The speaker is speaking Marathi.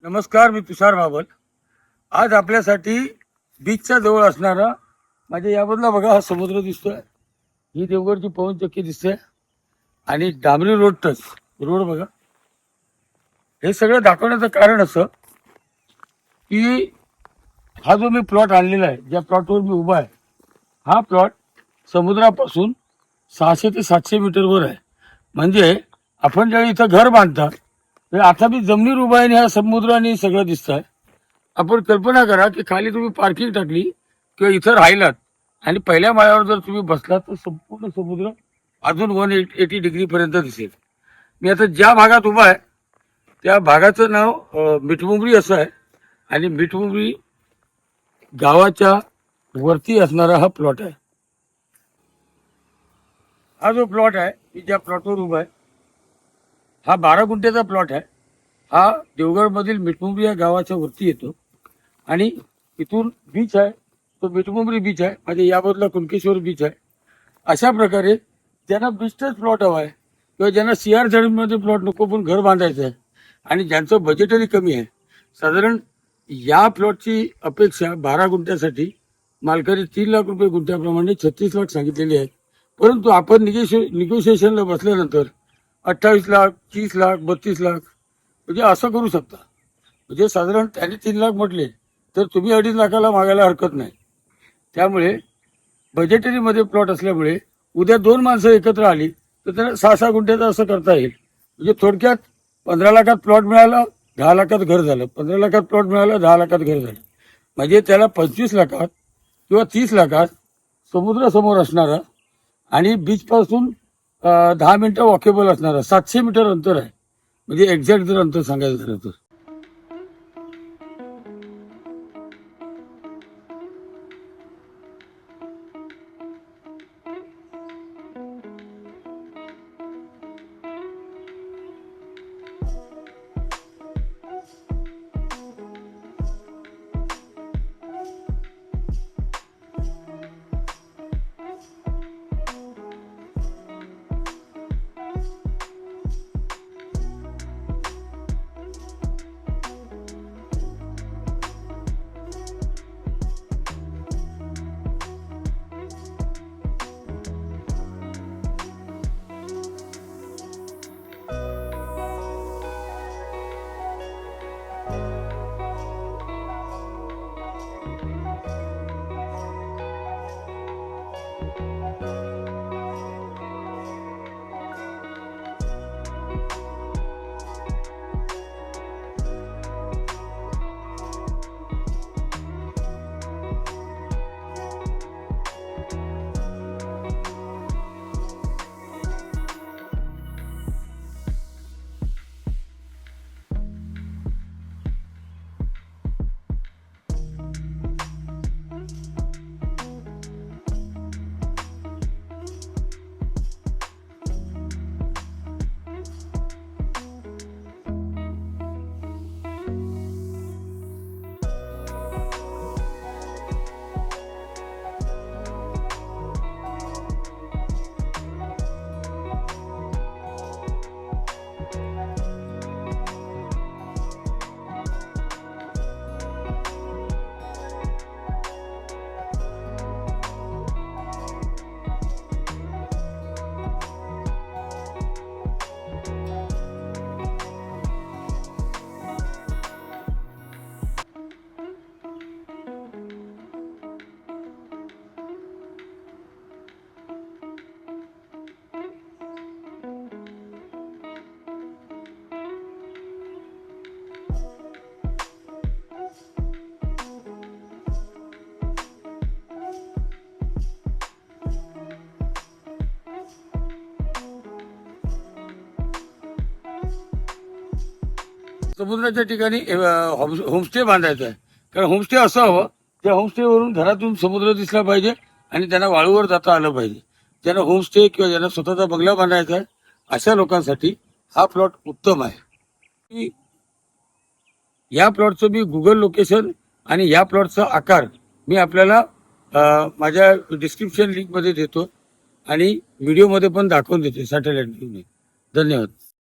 नमस्कार, मी तुषार बाबल. आज आपल्यासाठी बीचच्या जवळ असणारा माझ्या या बाजूला बघा हा समुद्र दिसतोय, ही देवगडची पवन चक्की दिसते आणि डांबरी रोड टच रोड बघा. हे सगळं दाखवण्याचं कारण असं की हा जो मी प्लॉट आणलेला आहे, ज्या प्लॉटवर मी उभा आहे, हा प्लॉट समुद्रापासून 600 ते 700 मीटरवर आहे. म्हणजे आपण ज्यावेळी इथं घर बांधता तर आता मी जमिनीवर उभा आहे आणि हा समुद्र आणि सगळं दिसत आहे. आपण कल्पना करा की खाली तुम्ही पार्किंग टाकली किंवा इथं राहिलात आणि पहिल्या माळ्यावर जर तुम्ही बसलात तर संपूर्ण समुद्र अजून 180 डिग्रीपर्यंत दिसेल. मी आता ज्या भागात उभा आहे त्या भागाचं नाव मिठमुंबरी असं आहे आणि मिठमुंबरी गावाच्या वरती असणारा हा प्लॉट आहे. हा जो प्लॉट आहे, मी ज्या प्लॉटवर उभा आहे, हा 12 गुंठ्याचा प्लॉट आहे. हा देवगडमधील मिठमुंबरी या गावाच्या वरती येतो आणि इथून बीच आहे, तो मिठमुंबरी बीच आहे. माझ्या या बाजूला कुणकेश्वर बीच आहे. अशा प्रकारे ज्यांना बीचचाच प्लॉट हवा आहे किंवा ज्यांना CR झेडमध्ये प्लॉट नको पण घर बांधायचं आहे आणि ज्यांचं बजेटरी कमी आहे, साधारण या प्लॉटची अपेक्षा 12 गुंठ्यासाठी मालकाने 3 लाख रुपये गुंठ्याप्रमाणे 36 लाख सांगितलेली आहे. परंतु आपण निगोशिएशनला बसल्यानंतर 28 लाख, 30 लाख, 32 लाख म्हणजे असं करू शकता. म्हणजे साधारण त्याने 3 लाख म्हटले तर तुम्ही 2.5 लाखाला मागायला हरकत नाही. त्यामुळे बजेटरीमध्ये प्लॉट असल्यामुळे उद्या 2 माणसं एकत्र आली तर त्यांना 6-6 गुंठ्याचं असं करता येईल. म्हणजे थोडक्यात 15 लाखात प्लॉट मिळाला, 10 लाखात घर झालं. 15 लाखात प्लॉट मिळाला, 10 लाखात घर झालं. म्हणजे त्याला 25 लाखात किंवा 30 लाखात समुद्रासमोर असणारा आणि बीचपासून 10 मिनिटं वॉकेबल असणारा 700 मीटर अंतर आहे. म्हणजे एक्झॅक्ट जर अंतर सांगायचं झालं तर समुद्राच्या ठिकाणी होमस्टे बांधायचा आहे. कारण होमस्टे असं हवं, त्या होमस्टेवरून घरातून समुद्र दिसला पाहिजे आणि त्यांना वाळूवर जाता आलं पाहिजे. ज्यांना होमस्टे किंवा ज्यांना स्वतःचा बंगला बांधायचा आहे अशा लोकांसाठी हा प्लॉट उत्तम आहे. या प्लॉटचं मी गुगल लोकेशन आणि या प्लॉटचा आकार मी आपल्याला माझ्या डिस्क्रिप्शन लिंकमध्ये देतो आणि व्हिडिओमध्ये पण दाखवून देते सॅटेलाइट व्ह्यूने. धन्यवाद.